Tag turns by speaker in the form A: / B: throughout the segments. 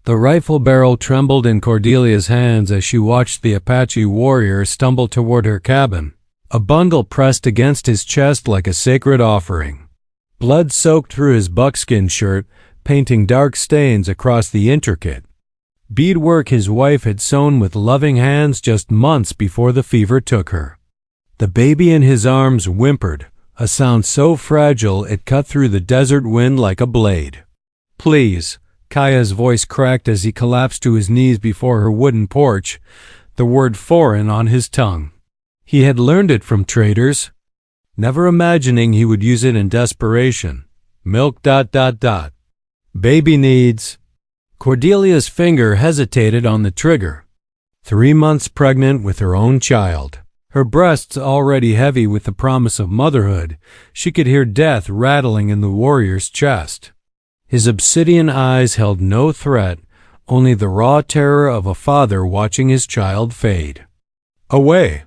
A: The rifle barrel trembled in Cordelia's hands as she watched the Apache warrior stumble toward her cabin, a bundle pressed against his chest like a sacred offering. Blood soaked through his buckskin shirt, painting dark stains across the intricate beadwork his wife had sewn with loving hands just months before the fever took her. The baby in his arms whimpered, a sound so fragile it cut through the desert wind like a blade. "Please," Kaya's voice cracked as he collapsed to his knees before her wooden porch, the word foreign on his tongue. He had learned it from traders, never imagining he would use it in desperation. Milk ... Baby needs. Cordelia's finger hesitated on the trigger. 3 months pregnant with her own child. Her breasts already heavy with the promise of motherhood, she could hear death rattling in the warrior's chest. His obsidian eyes held no threat, only the raw terror of a father watching his child fade. Away!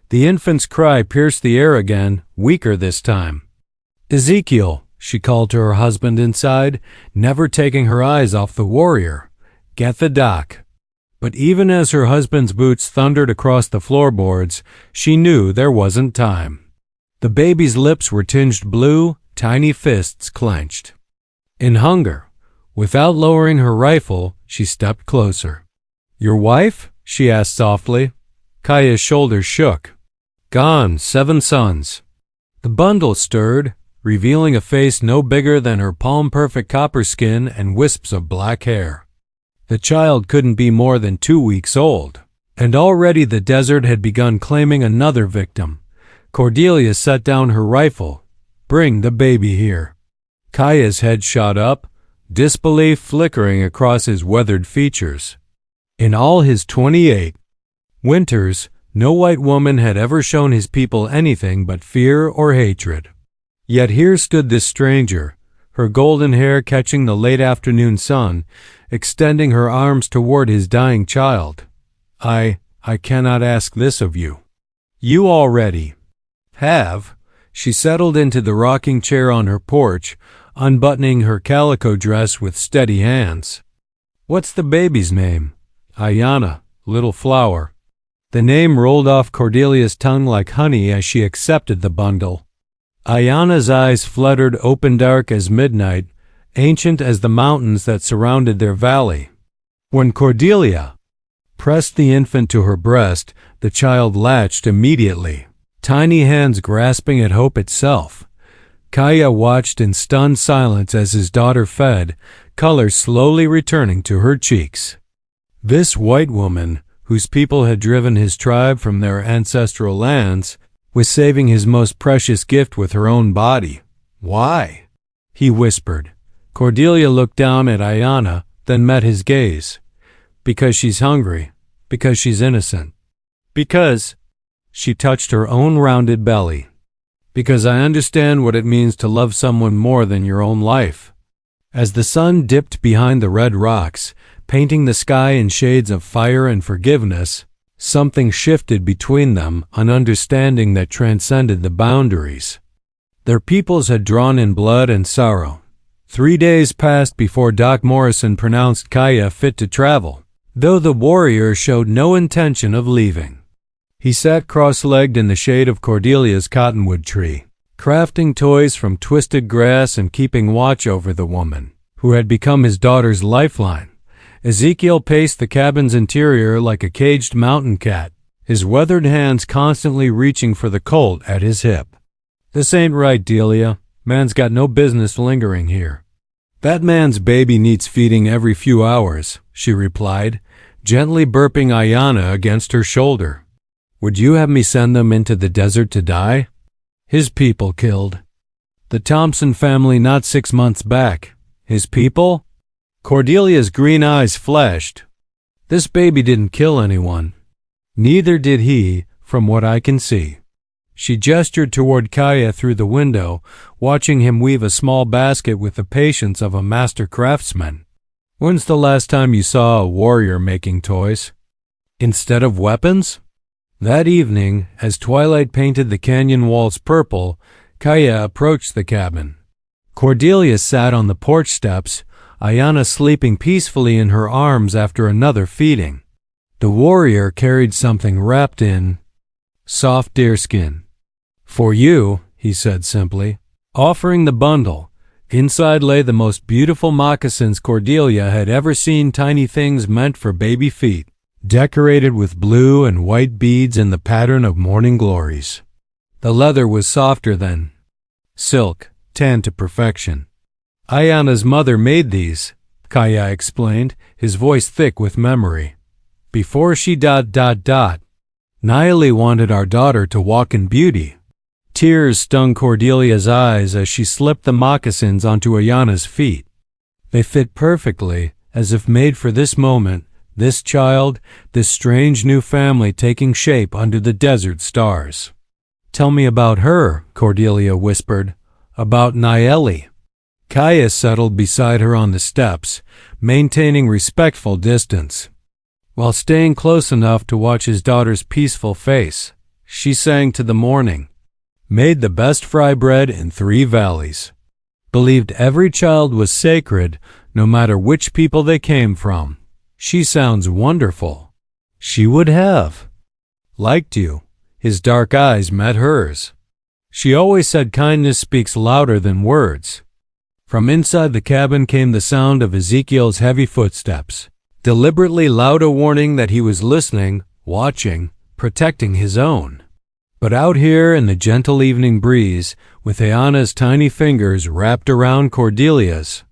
A: The infant's cry pierced the air again, weaker this time. "Ezekiel," she called to her husband inside, never taking her eyes off the warrior. "Get the doc." But even as her husband's boots thundered across the floorboards, she knew there wasn't time. The baby's lips were tinged blue, tiny fists clenched. In hunger, without lowering her rifle, she stepped closer. "Your wife?" she asked softly. Kaya's shoulders shook. "Gone, 7 sons." The bundle stirred, revealing a face no bigger than her palm-perfect copper skin and wisps of black hair. The child couldn't be more than 2 weeks old, and already the desert had begun claiming another victim. Cordelia set down her rifle. "Bring the baby here." Kaya's head shot up, disbelief flickering across his weathered features. In all his 28 winters, no white woman had ever shown his people anything but fear or hatred. Yet here stood this stranger, her golden hair catching the late afternoon sun, extending her arms toward his dying child. I cannot ask this of you. You already have." She settled into the rocking chair on her porch, unbuttoning her calico dress with steady hands. "What's the baby's name?" "Ayana, little flower." The name rolled off Cordelia's tongue like honey as she accepted the bundle. Ayana's eyes fluttered open dark as midnight, ancient as the mountains that surrounded their valley. When Cordelia pressed the infant to her breast, the child latched immediately, tiny hands grasping at hope itself. Kaya watched in stunned silence as his daughter fed, color slowly returning to her cheeks. This white woman, whose people had driven his tribe from their ancestral lands, was saving his most precious gift with her own body. "Why?" he whispered. Cordelia looked down at Ayana, then met his gaze. "Because she's hungry. Because she's innocent. Because—" she touched her own rounded belly. "Because I understand what it means to love someone more than your own life." As the sun dipped behind the red rocks, painting the sky in shades of fire and forgiveness, something shifted between them, an understanding that transcended the boundaries. Their peoples had drawn in blood and sorrow. 3 days passed before Doc Morrison pronounced Kaya fit to travel, though the warrior showed no intention of leaving. He sat cross-legged in the shade of Cordelia's cottonwood tree, crafting toys from twisted grass and keeping watch over the woman, who had become his daughter's lifeline. Ezekiel paced the cabin's interior like a caged mountain cat, his weathered hands constantly reaching for the colt at his hip. "This ain't right, Delia. Man's got no business lingering here." "That man's baby needs feeding every few hours," she replied, gently burping Ayana against her shoulder. "Would you have me send them into the desert to die?" "His people killed. The Thompson family not 6 months back." "His people?" Cordelia's green eyes flashed. "This baby didn't kill anyone. Neither did he, from what I can see." She gestured toward Kaya through the window, watching him weave a small basket with the patience of a master craftsman. "When's the last time you saw a warrior making toys? Instead of weapons?" That evening, as twilight painted the canyon walls purple, Kaya approached the cabin. Cordelia sat on the porch steps, Ayana sleeping peacefully in her arms after another feeding. The warrior carried something wrapped in soft deerskin. "For you," he said simply, offering the bundle. Inside lay the most beautiful moccasins Cordelia had ever seen, tiny things meant for baby feet, decorated with blue and white beads in the pattern of morning glories. The leather was softer than silk, tanned to perfection. Ayana's mother made these, Kaya explained, his voice thick with memory. Before she ... Nayeli wanted our daughter to walk in beauty. Tears stung Cordelia's eyes as she slipped the moccasins onto Ayana's feet. They fit perfectly, as if made for this moment, this child, this strange new family taking shape under the desert stars. "Tell me about her," Cordelia whispered. "About Nayeli." Kaya settled beside her on the steps, maintaining respectful distance. While staying close enough to watch his daughter's peaceful face, she sang to the morning. Made the best fry bread in 3 valleys. Believed every child was sacred, no matter which people they came from. She sounds wonderful. She would have liked you. His dark eyes met hers. She always said kindness speaks louder than words. From inside the cabin came the sound of Ezekiel's heavy footsteps, deliberately loud a warning that he was listening, watching, protecting his own. But out here in the gentle evening breeze, with Ayana's tiny fingers wrapped around Cordelia's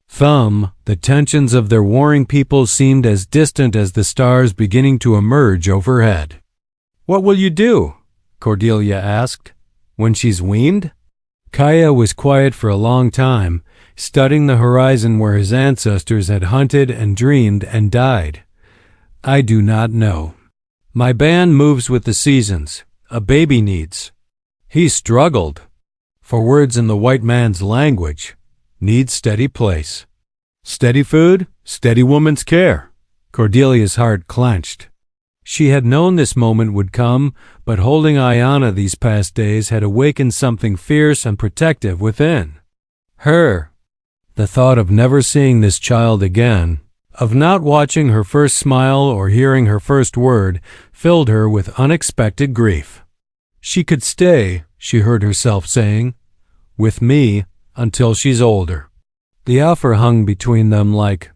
A: thumb, the tensions of their warring people seemed as distant as the stars beginning to emerge overhead. "What will you do?" Cordelia asked. "When she's weaned?" Kaya was quiet for a long time, studying the horizon where his ancestors had hunted and dreamed and died. "I do not know. My band moves with the seasons. A baby needs." He struggled. For words in the white man's language, needs steady place. Steady food, steady woman's care. Cordelia's heart clenched. She had known this moment would come, but holding Ayana these past days had awakened something fierce and protective within her. The thought of never seeing this child again, of not watching her first smile or hearing her first word, filled her with unexpected grief. She could stay, she heard herself saying, with me until she's older. The offer hung between them like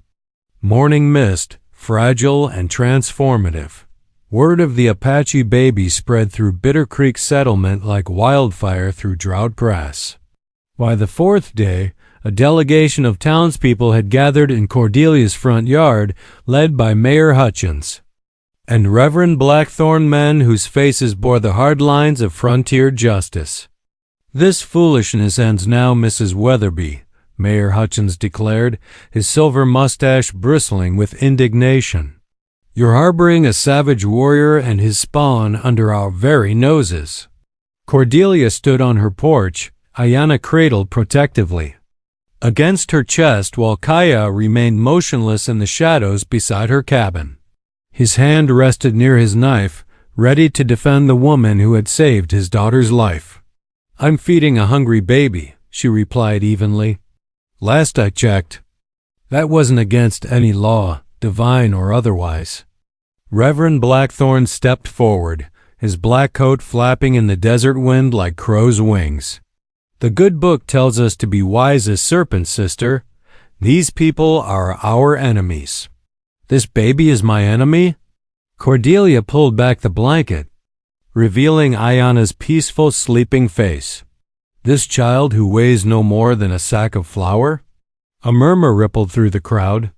A: morning mist, fragile and transformative. Word of the Apache baby spread through Bitter Creek settlement like wildfire through drought grass. By the 4th day, a delegation of townspeople had gathered in Cordelia's front yard, led by Mayor Hutchins and Reverend Blackthorn, men whose faces bore the hard lines of frontier justice. "This foolishness ends now, Mrs. Weatherby," Mayor Hutchins declared, his silver mustache bristling with indignation. "You're harboring a savage warrior and his spawn under our very noses." Cordelia stood on her porch, Ayana cradled protectively against her chest, while Kaya remained motionless in the shadows beside her cabin. His hand rested near his knife, ready to defend the woman who had saved his daughter's life. "I'm feeding a hungry baby," she replied evenly. "Last I checked, that wasn't against any law, divine or otherwise." Reverend Blackthorn stepped forward, his black coat flapping in the desert wind like crow's wings. "The good book tells us to be wise as serpents, sister. These people are our enemies." "This baby is my enemy?" Cordelia pulled back the blanket, revealing Ayana's peaceful, sleeping face. "This child who weighs no more than a sack of flour?" A murmur rippled through the crowd.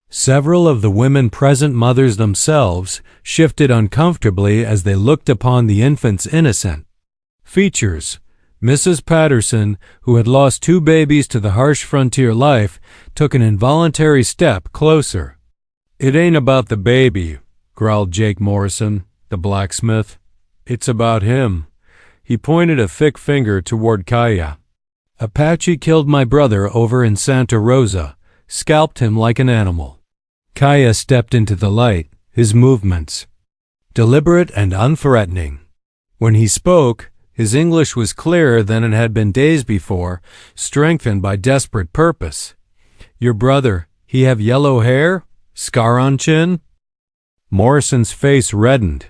A: Several of the women present, mothers themselves, shifted uncomfortably as they looked upon the infant's innocent features. Mrs. Patterson, who had lost 2 babies to the harsh frontier life, took an involuntary step closer. "It ain't about the baby," growled Jake Morrison, the blacksmith. "It's about him." He pointed a thick finger toward Kaya. "Apache killed my brother over in Santa Rosa, scalped him like an animal." Kaya stepped into the light, his movements deliberate and unthreatening. When he spoke, his English was clearer than it had been days before, strengthened by desperate purpose. Your brother, he have yellow hair? Scar on chin? Morrison's face reddened.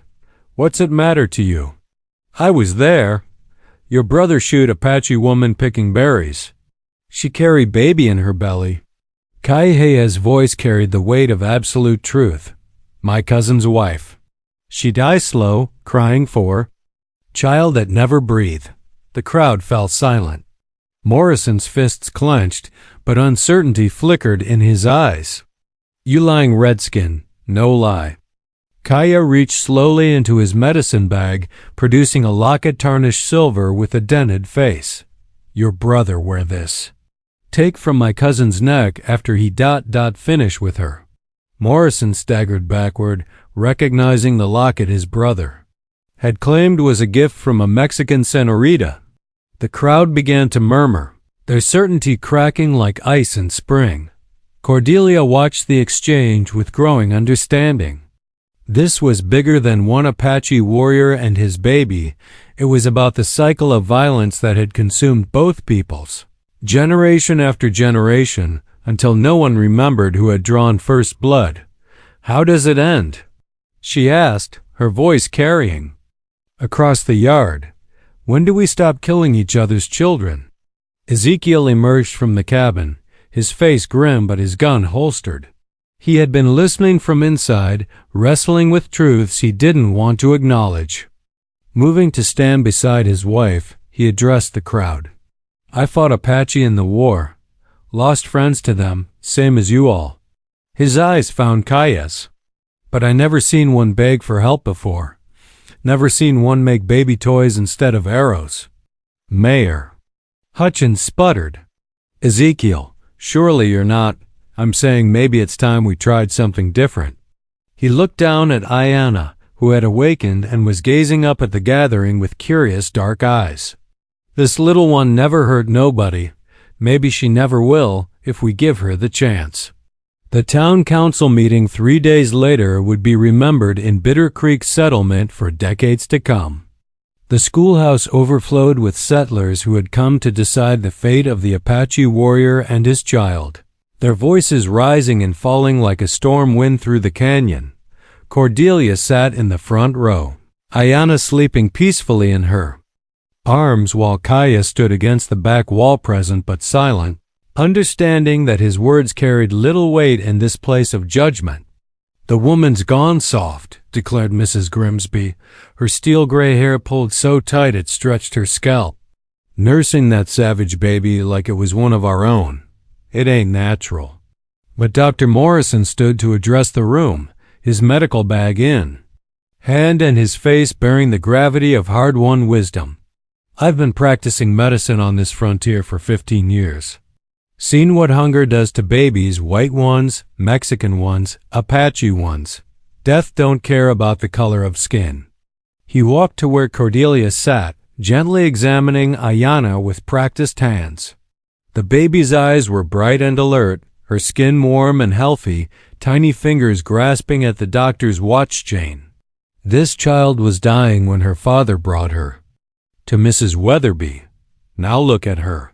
A: What's it matter to you? I was there. Your brother shoot Apache woman picking berries. She carry baby in her belly. Kaihea's voice carried the weight of absolute truth. My cousin's wife. She die slow, crying for child that never breathe. The crowd fell silent. Morrison's fists clenched, but uncertainty flickered in his eyes. You lying redskin, no lie. Kaya reached slowly into his medicine bag, producing a locket tarnished silver with a dented face. Your brother wear this. Take from my cousin's neck after he finish with her. Morrison staggered backward, recognizing the locket his brother had claimed was a gift from a Mexican senorita. The crowd began to murmur, their certainty cracking like ice in spring. Cordelia watched the exchange with growing understanding. This was bigger than one Apache warrior and his baby. It was about the cycle of violence that had consumed both peoples, generation after generation, until no one remembered who had drawn first blood. How does it end? She asked, her voice carrying. Across the yard. When do we stop killing each other's children? Ezekiel emerged from the cabin, his face grim but his gun holstered. He had been listening from inside, wrestling with truths he didn't want to acknowledge. Moving to stand beside his wife, he addressed the crowd. I fought Apache in the war. Lost friends to them, same as you all. His eyes found Kaya's. But I never seen one beg for help before. Never seen one make baby toys instead of arrows. Mayor. Hutchins sputtered. Ezekiel, surely you're not. I'm saying maybe it's time we tried something different. He looked down at Ayanna, who had awakened and was gazing up at the gathering with curious dark eyes. This little one never hurt nobody. Maybe she never will if we give her the chance. The town council meeting 3 days later would be remembered in Bitter Creek settlement for decades to come. The schoolhouse overflowed with settlers who had come to decide the fate of the Apache warrior and his child, their voices rising and falling like a storm wind through the canyon. Cordelia sat in the front row, Ayanna sleeping peacefully in her arms while Kaya stood against the back wall, present but silent, understanding that his words carried little weight in this place of judgment. The woman's gone soft, declared Mrs. Grimsby, her steel-gray hair pulled so tight it stretched her scalp. Nursing that savage baby like it was one of our own. It ain't natural. But Dr. Morrison stood to address the room, his medical bag in hand and his face bearing the gravity of hard-won wisdom. I've been practicing medicine on this frontier for 15 years. Seen what hunger does to babies, white ones, Mexican ones, Apache ones. Death don't care about the color of skin. He walked to where Cordelia sat, gently examining Ayanna with practiced hands. The baby's eyes were bright and alert, her skin warm and healthy, tiny fingers grasping at the doctor's watch chain. This child was dying when her father brought her to Mrs. Weatherby. Now look at her.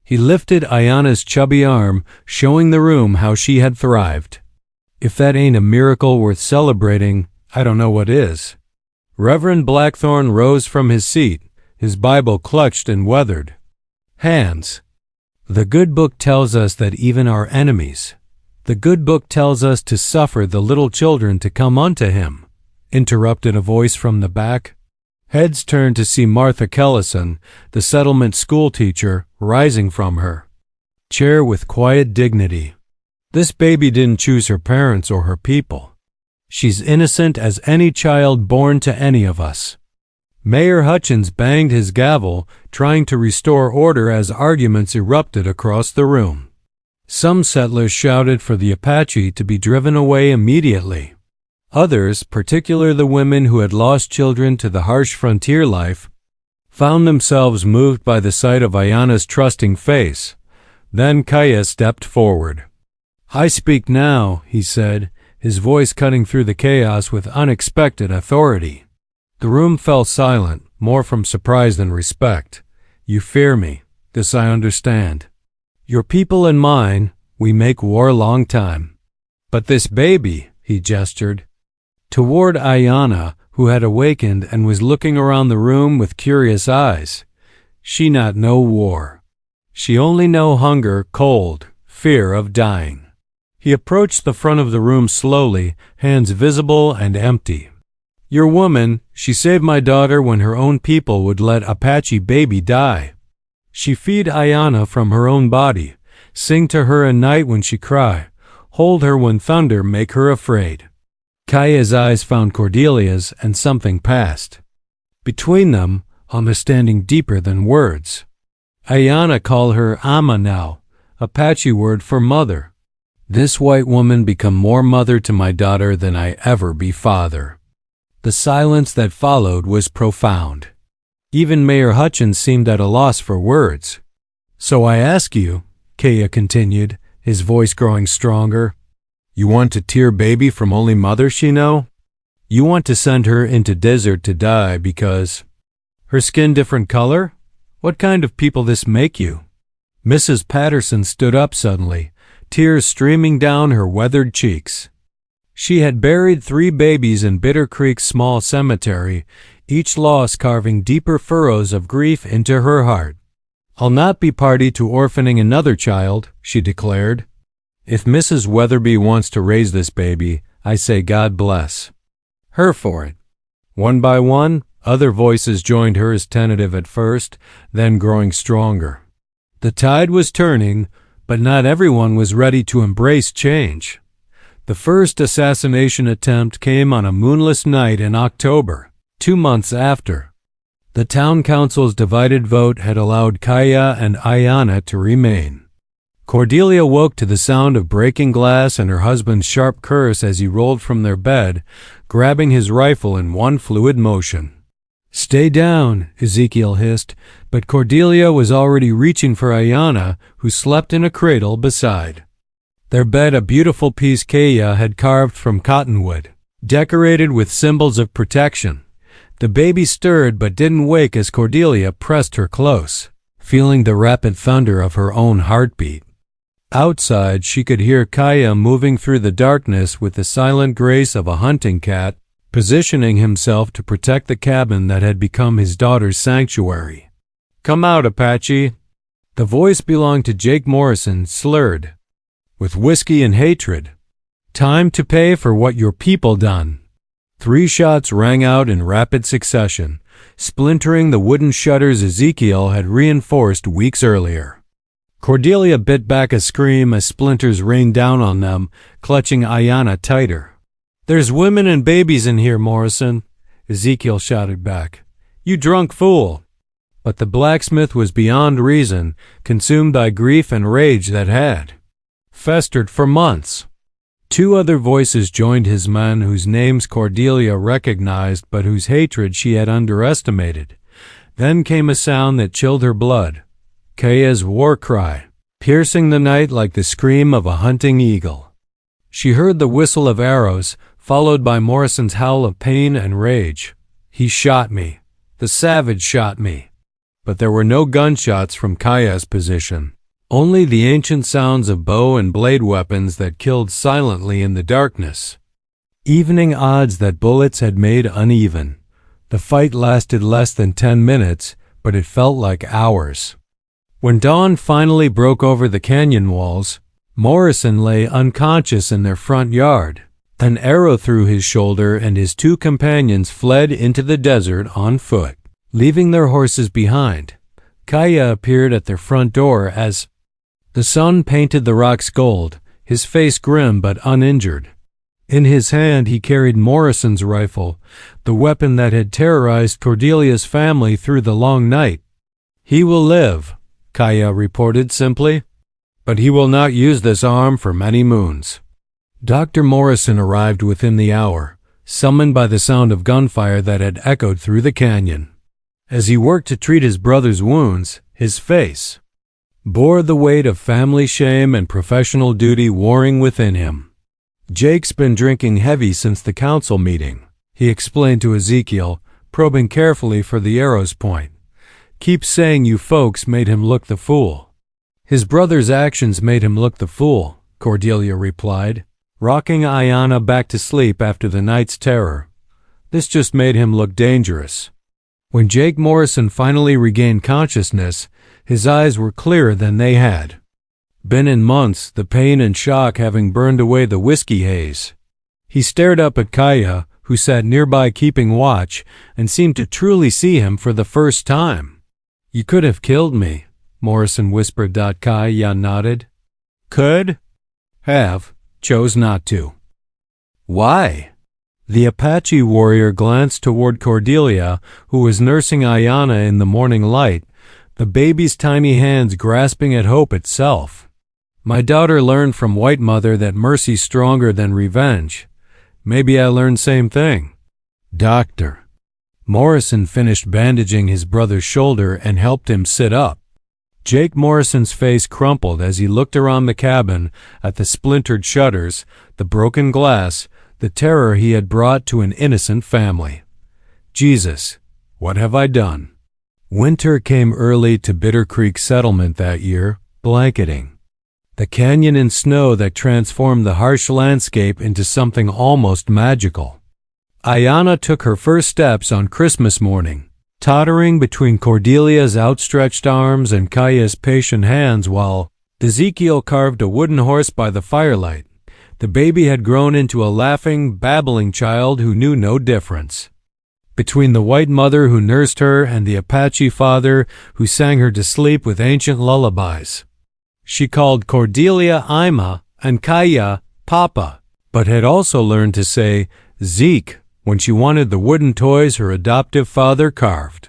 A: He lifted Ayanna's chubby arm, showing the room how she had thrived. If that ain't a miracle worth celebrating, I don't know what is. Reverend Blackthorne rose from his seat, his Bible clutched in weathered hands. The good book tells us that even our enemies, the good book tells us to suffer the little children to come unto him, interrupted a voice from the back. Heads turned to see Martha Kellison, the settlement school teacher, rising from her chair with quiet dignity. This baby didn't choose her parents or her people. She's innocent as any child born to any of us. Mayor Hutchins banged his gavel, trying to restore order as arguments erupted across the room. Some settlers shouted for the Apache to be driven away immediately. Others, particularly the women who had lost children to the harsh frontier life, found themselves moved by the sight of Ayanna's trusting face. Then Kaya stepped forward. I speak now, he said, his voice cutting through the chaos with unexpected authority. The room fell silent, more from surprise than respect. You fear me. This I understand. Your people and mine, We make war long time. But this baby, he gestured toward Ayana, who had awakened and was looking around the room with curious eyes. She not know war. She only know hunger, cold, fear of dying. He approached the front of the room slowly, hands visible and empty. Your woman, she saved my daughter when her own people would let Apache baby die. She feed Ayana from her own body, sing to her at night when she cry, hold her when thunder make her afraid. Kaya's eyes found Cordelia's and something passed. Between them, understanding deeper than words. Ayana call her Ama now, Apache word for mother. This white woman become more mother to my daughter than I ever be father. The silence that followed was profound. Even Mayor Hutchins seemed at a loss for words. So I ask you, Kaya continued, his voice growing stronger, you want to tear baby from only mother she know? You want to send her into desert to die because her skin different color? What kind of people this make you? Mrs. Patterson stood up suddenly, tears streaming down her weathered cheeks. She had buried 3 babies in Bitter Creek's small cemetery, each loss carving deeper furrows of grief into her heart. I'll not be party to orphaning another child, she declared. If Mrs. Weatherby wants to raise this baby, I say God bless her for it. One by one, other voices joined hers, tentative at first, then growing stronger. The tide was turning, but not everyone was ready to embrace change. The first assassination attempt came on a moonless night in October, 2 months after. The town council's divided vote had allowed Kaya and Ayana to remain. Cordelia woke to the sound of breaking glass and her husband's sharp curse as he rolled from their bed, grabbing his rifle in one fluid motion. Stay down, Ezekiel hissed, but Cordelia was already reaching for Ayana, who slept in a cradle beside. Their bed, a beautiful piece Kaya had carved from cottonwood, decorated with symbols of protection. The baby stirred but didn't wake as Cordelia pressed her close, feeling the rapid thunder of her own heartbeat. Outside, she could hear Kaya moving through the darkness with the silent grace of a hunting cat, positioning himself to protect the cabin that had become his daughter's sanctuary. Come out, Apache. The voice belonged to Jake Morrison, slurred with whiskey and hatred. Time to pay for what your people done. 3 shots rang out in rapid succession, splintering the wooden shutters Ezekiel had reinforced weeks earlier. Cordelia bit back a scream as splinters rained down on them, clutching Ayana tighter. There's women and babies in here, Morrison, Ezekiel shouted back. You drunk fool. But the blacksmith was beyond reason, consumed by grief and rage that had festered for months. 2 other voices joined his men whose names Cordelia recognized but whose hatred she had underestimated. Then came a sound that chilled her blood. Kaya's war cry, piercing the night like the scream of a hunting eagle. She heard the whistle of arrows, followed by Morrison's howl of pain and rage. He shot me. The savage shot me. But there were no gunshots from Kaya's position. Only the ancient sounds of bow and blade weapons that killed silently in the darkness. Evening odds that bullets had made uneven. The fight lasted less than 10 minutes, but it felt like hours. When dawn finally broke over the canyon walls, Morrison lay unconscious in their front yard. An arrow through his shoulder and his 2 companions fled into the desert on foot, leaving their horses behind. Kaya appeared at their front door as the sun painted the rocks gold, his face grim but uninjured. In his hand he carried Morrison's rifle, the weapon that had terrorized Cordelia's family through the long night. He will live, Kaya reported simply, but he will not use this arm for many moons. Dr. Morrison arrived within the hour, summoned by the sound of gunfire that had echoed through the canyon. As he worked to treat his brother's wounds, his face bore the weight of family shame and professional duty warring within him. Jake's been drinking heavy since the council meeting, he explained to Ezekiel, probing carefully for the arrow's point. Keep saying you folks made him look the fool. His brother's actions made him look the fool, Cordelia replied, rocking Ayanna back to sleep after the night's terror. This just made him look dangerous. When Jake Morrison finally regained consciousness, his eyes were clearer than they had been in months, the pain and shock having burned away the whiskey haze. He stared up at Kaya, who sat nearby keeping watch, and seemed to truly see him for the first time. "You could have killed me," Morrison whispered. Kaya nodded. "Could? Have. Chose not to." "Why?" The Apache warrior glanced toward Cordelia, who was nursing Ayanna in the morning light, the baby's tiny hands grasping at hope itself. "My daughter learned from White Mother that mercy's stronger than revenge. Maybe I learned same thing." "Doctor." Morrison finished bandaging his brother's shoulder and helped him sit up. Jake Morrison's face crumpled as he looked around the cabin at the splintered shutters, the broken glass, the terror he had brought to an innocent family. "Jesus, what have I done?" Winter came early to Bitter Creek Settlement that year, blanketing the canyon in snow that transformed the harsh landscape into something almost magical. Ayanna took her first steps on Christmas morning, tottering between Cordelia's outstretched arms and Kaya's patient hands while Ezekiel carved a wooden horse by the firelight. The baby had grown into a laughing, babbling child who knew no difference between the White Mother who nursed her and the Apache father who sang her to sleep with ancient lullabies. She called Cordelia Ima and Kaya Papa, but had also learned to say Zeke when she wanted the wooden toys her adoptive father carved.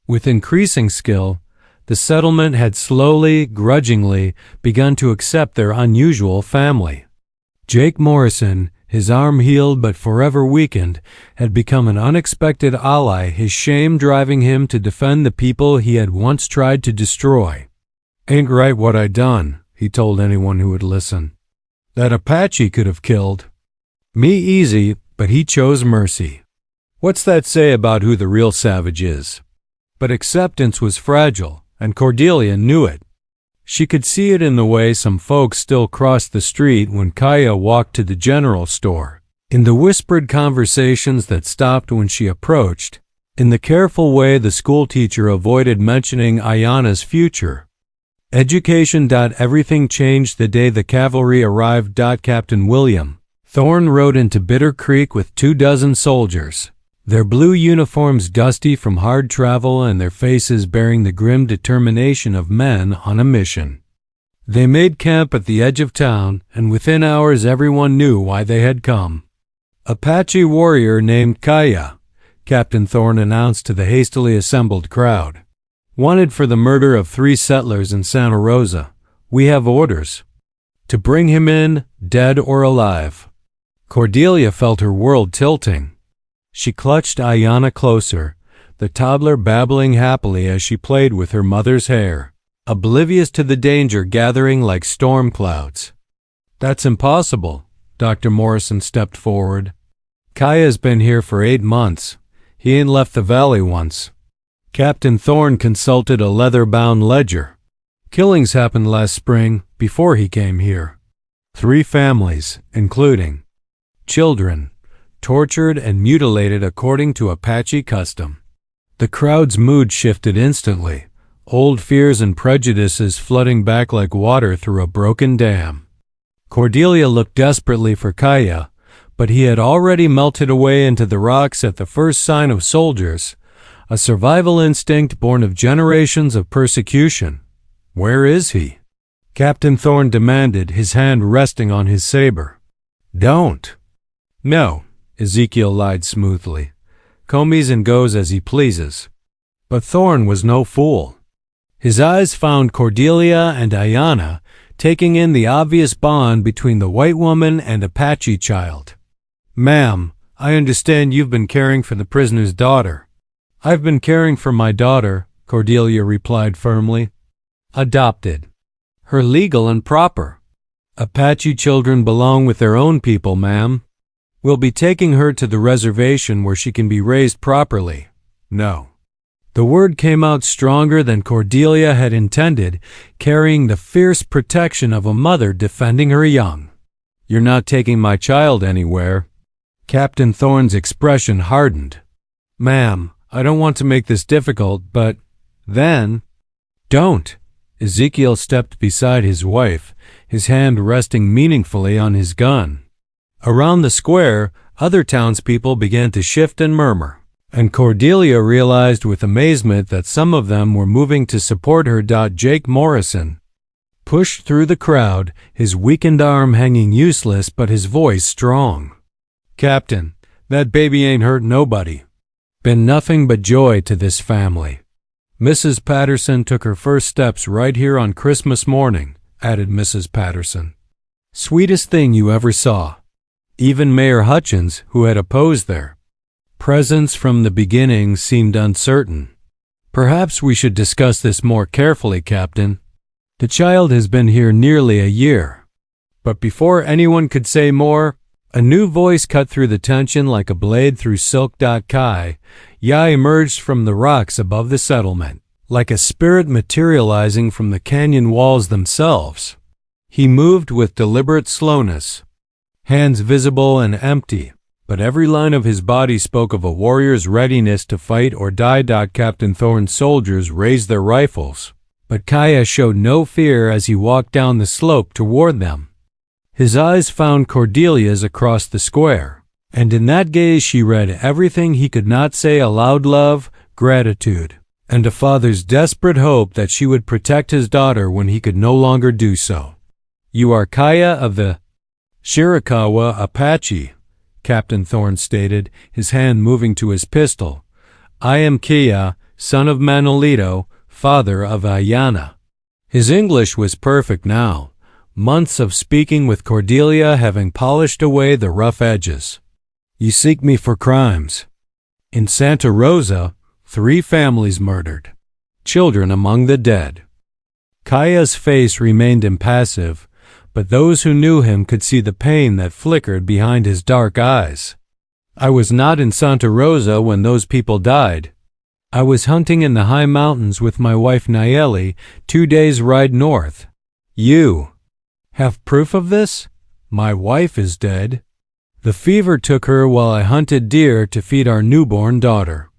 A: With increasing skill, the settlement had slowly, grudgingly, begun to accept their unusual family. Jake Morrison, his arm healed but forever weakened, had become an unexpected ally, his shame driving him to defend the people he had once tried to destroy. "Ain't right what I done," he told anyone who would listen. "That Apache could have killed me easy, but he chose mercy. What's that say about who the real savage is?" But acceptance was fragile, and Cordelia knew it. She could see it in the way some folks still crossed the street when Kaya walked to the general store, in the whispered conversations that stopped when she approached, in the careful way the schoolteacher avoided mentioning Ayanna's future. Education. Everything changed the day the cavalry arrived. Captain William Thorne rode into Bitter Creek with 24 soldiers, their blue uniforms dusty from hard travel and their faces bearing the grim determination of men on a mission. They made camp at the edge of town, and within hours everyone knew why they had come. "Apache warrior named Kaya," Captain Thorne announced to the hastily assembled crowd. "Wanted for the murder of 3 settlers in Santa Rosa. We have orders to bring him in, dead or alive." Cordelia felt her world tilting. She clutched Ayanna closer, the toddler babbling happily as she played with her mother's hair, oblivious to the danger gathering like storm clouds. "That's impossible." Dr. Morrison stepped forward. "Kaya's been here for 8 months. He ain't left the valley once." Captain Thorne consulted a leather-bound ledger. "Killings happened last spring, before he came here. 3 families, including children, tortured and mutilated according to Apache custom." The crowd's mood shifted instantly, old fears and prejudices flooding back like water through a broken dam. Cordelia looked desperately for Kaya, but he had already melted away into the rocks at the first sign of soldiers, a survival instinct born of generations of persecution. "Where is he?" Captain Thorne demanded, his hand resting on his saber. "Don't." "No," Ezekiel lied smoothly. "Comes and goes as he pleases." But Thorne was no fool. His eyes found Cordelia and Ayanna, taking in the obvious bond between the white woman and Apache child. "Ma'am, I understand you've been caring for the prisoner's daughter." "I've been caring for my daughter," Cordelia replied firmly. "Adopted. Her legal and proper. Apache children belong with their own people, ma'am. We'll be taking her to the reservation where she can be raised properly." "No." The word came out stronger than Cordelia had intended, carrying the fierce protection of a mother defending her young. "You're not taking my child anywhere." Captain Thorne's expression hardened. "Ma'am, I don't want to make this difficult, but then—" "Don't." Ezekiel stepped beside his wife, his hand resting meaningfully on his gun. Around the square, other townspeople began to shift and murmur, and Cordelia realized with amazement that some of them were moving to support her. Jake Morrison pushed through the crowd, his weakened arm hanging useless but his voice strong. "Captain, that baby ain't hurt nobody. Been nothing but joy to this family. Mrs. Patterson took her first steps right here on Christmas morning," added Mrs. Patterson. "Sweetest thing you ever saw." Even Mayor Hutchins, who had opposed their presence from the beginning, seemed uncertain. "Perhaps we should discuss this more carefully, Captain. The child has been here nearly a year." But before anyone could say more, a new voice cut through the tension like a blade through silk. Kai Ya emerged from the rocks above the settlement, like a spirit materializing from the canyon walls themselves. He moved with deliberate slowness, hands visible and empty, but every line of his body spoke of a warrior's readiness to fight or die. Captain Thorne's soldiers raised their rifles, but Kaya showed no fear as he walked down the slope toward them. His eyes found Cordelia's across the square, and in that gaze she read everything he could not say aloud: love, gratitude, and a father's desperate hope that she would protect his daughter when he could no longer do so. "You are Kaya of the Shirakawa Apache," Captain Thorne stated, his hand moving to his pistol. "I am Kia, son of Manolito, father of Ayana." His English was perfect now, months of speaking with Cordelia having polished away the rough edges. "You seek me for crimes. In Santa Rosa, 3 families murdered, children among the dead." Kaya's face remained impassive, but those who knew him could see the pain that flickered behind his dark eyes. "I was not in Santa Rosa when those people died. I was hunting in the high mountains with my wife Nayeli, 2 days' ride north." "You have proof of this?" "My wife is dead. The fever took her while I hunted deer to feed our newborn daughter."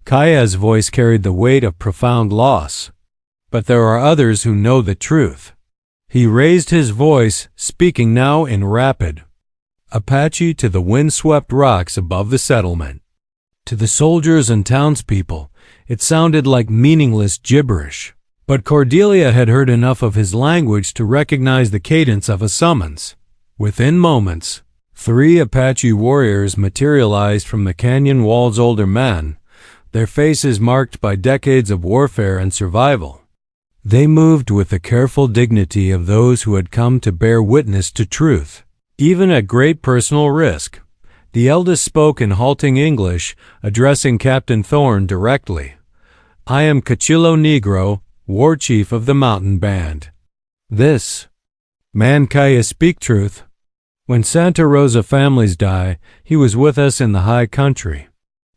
A: Kaya's voice carried the weight of profound loss. "But there are others who know the truth." He raised his voice, speaking now in rapid Apache to the wind-swept rocks above the settlement. To the soldiers and townspeople, it sounded like meaningless gibberish. But Cordelia had heard enough of his language to recognize the cadence of a summons. Within moments, 3 Apache warriors materialized from the canyon walls, older men, their faces marked by decades of warfare and survival. They moved with the careful dignity of those who had come to bear witness to truth, even at great personal risk. The eldest spoke in halting English, addressing Captain Thorne directly. "I am Cachillo Negro, war chief of the mountain band. This man Kaya speak truth. When Santa Rosa families die, he was with us in the high country.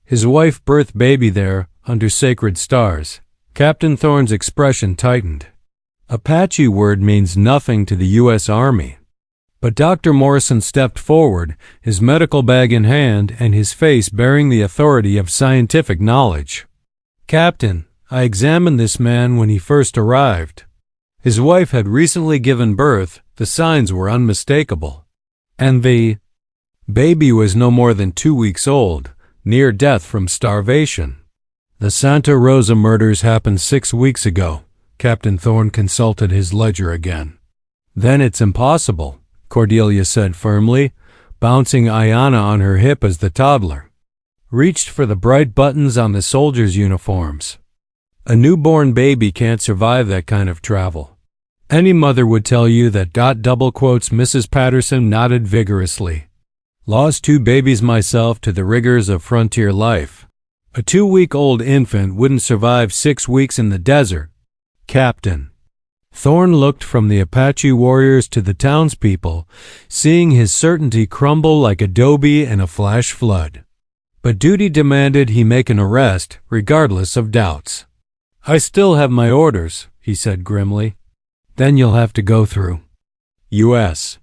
A: His wife birthed baby there, under sacred stars." Captain Thorne's expression tightened. Apache word means nothing to the U.S. Army. But Dr. Morrison stepped forward, his medical bag in hand and his face bearing the authority of scientific knowledge. "Captain, I examined this man when he first arrived. His wife had recently given birth, the signs were unmistakable. And the baby was no more than 2 weeks old, near death from starvation. The Santa Rosa murders happened 6 weeks ago." Captain Thorne consulted his ledger again. "Then it's impossible," Cordelia said firmly, bouncing Ayana on her hip as the toddler reached for the bright buttons on the soldiers' uniforms. "A newborn baby can't survive that kind of travel. Any mother would tell you that." Mrs. Patterson nodded vigorously. "Lost 2 babies myself to the rigors of frontier life. A 2-week-old infant wouldn't survive 6 weeks in the desert." "Captain." Thorne looked from the Apache warriors to the townspeople, seeing his certainty crumble like adobe in a flash flood. but duty demanded he make an arrest, regardless of doubts. "I still have my orders," he said grimly. "Then you'll have to go through." U.S.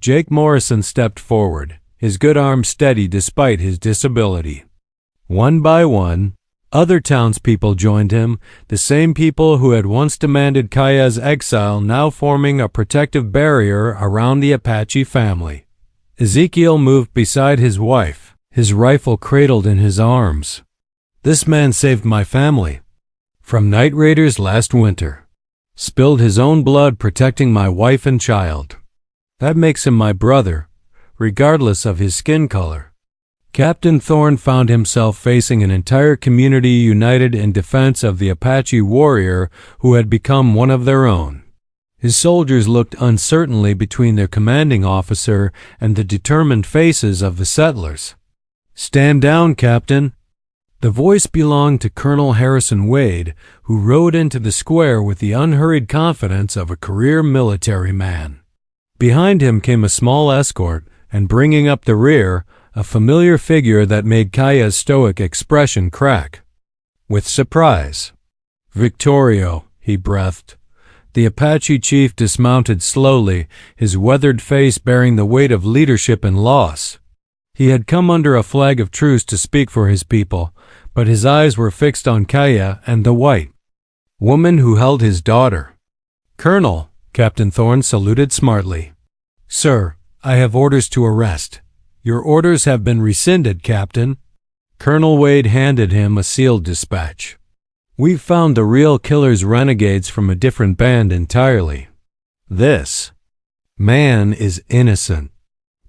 A: Jake Morrison stepped forward, his good arm steady despite his disability. One by one, other townspeople joined him, the same people who had once demanded Kaya's exile now forming a protective barrier around the Apache family. Ezekiel moved beside his wife, his rifle cradled in his arms. "This man saved my family from night raiders last winter. Spilled his own blood protecting my wife and child. That makes him my brother, regardless of his skin color." Captain Thorne found himself facing an entire community united in defense of the Apache warrior who had become one of their own. His soldiers looked uncertainly between their commanding officer and the determined faces of the settlers. "Stand down, Captain." The voice belonged to Colonel Harrison Wade, who rode into the square with the unhurried confidence of a career military man. Behind him came a small escort, and bringing up the rear, a familiar figure that made Kaya's stoic expression crack with surprise. "Victorio," he breathed. The Apache chief dismounted slowly, his weathered face bearing the weight of leadership and loss. He had come under a flag of truce to speak for his people, but his eyes were fixed on Kaya and the white woman who held his daughter. "Colonel," Captain Thorne saluted smartly. "Sir, I have orders to arrest." "Your orders have been rescinded, Captain." Colonel Wade handed him a sealed dispatch. "We've found the real killer's renegades from a different band entirely. This man is innocent."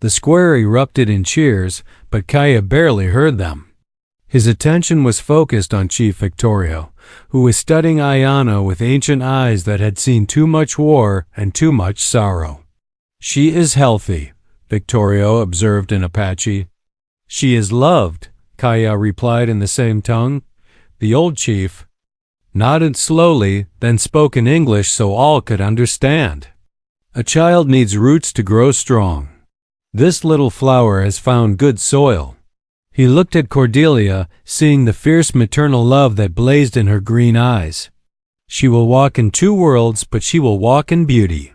A: The square erupted in cheers, but Kaya barely heard them. His attention was focused on Chief Victorio, who was studying Ayana with ancient eyes that had seen too much war and too much sorrow. "She is healthy," Victorio observed in Apache. "She is loved," Kaya replied in the same tongue. The old chief nodded slowly, then spoke in English so all could understand. "A child needs roots to grow strong. This little flower has found good soil." He looked at Cordelia, seeing the fierce maternal love that blazed in her green eyes. "She will walk in two worlds, but she will walk in beauty."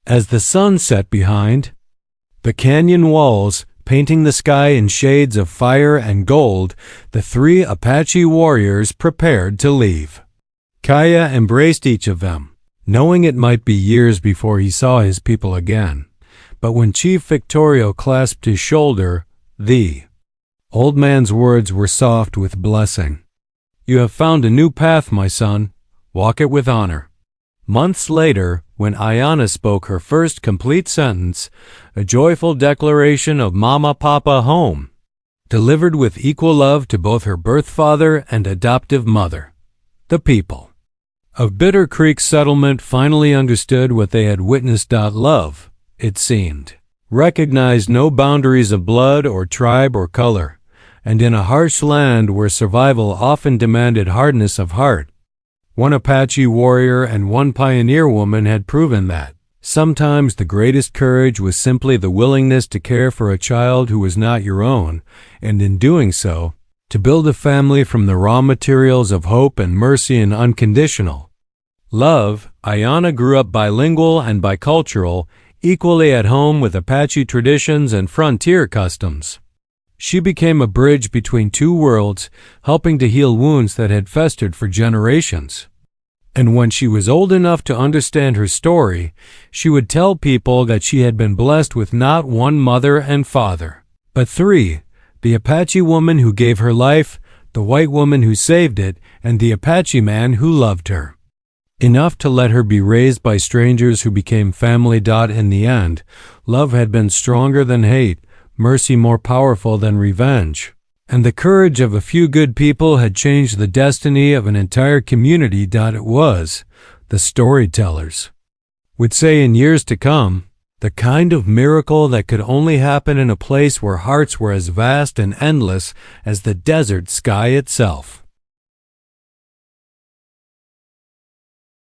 A: As the sun set behind the canyon walls, painting the sky in shades of fire and gold, the three Apache warriors prepared to leave. Kaya embraced each of them, knowing it might be years before he saw his people again. But when Chief Victorio clasped his shoulder, the old man's words were soft with blessing. "You have found a new path, my son. Walk it with honor." Months later, when Ayana spoke her first complete sentence, a joyful declaration of Mama Papa home, delivered with equal love to both her birth father and adoptive mother, the people of Bitter Creek settlement finally understood what they had witnessed. Love, it seemed, recognized no boundaries of blood or tribe or color, and in a harsh land where survival often demanded hardness of heart, one Apache warrior and one pioneer woman had proven that sometimes the greatest courage was simply the willingness to care for a child who was not your own, and in doing so, to build a family from the raw materials of hope and mercy and unconditional love. Ayana grew up bilingual and bicultural, equally at home with Apache traditions and frontier customs. She became a bridge between two worlds, helping to heal wounds that had festered for generations. And when she was old enough to understand her story, she would tell people that she had been blessed with not one mother and father, but three: the Apache woman who gave her life, the white woman who saved it, and the Apache man who loved her enough to let her be raised by strangers who became family. In the end, love had been stronger than hate, mercy more powerful than revenge, and the courage of a few good people had changed the destiny of an entire community. It was, the storytellers would say in years to come, the kind of miracle that could only happen in a place where hearts were as vast and endless as the desert sky itself.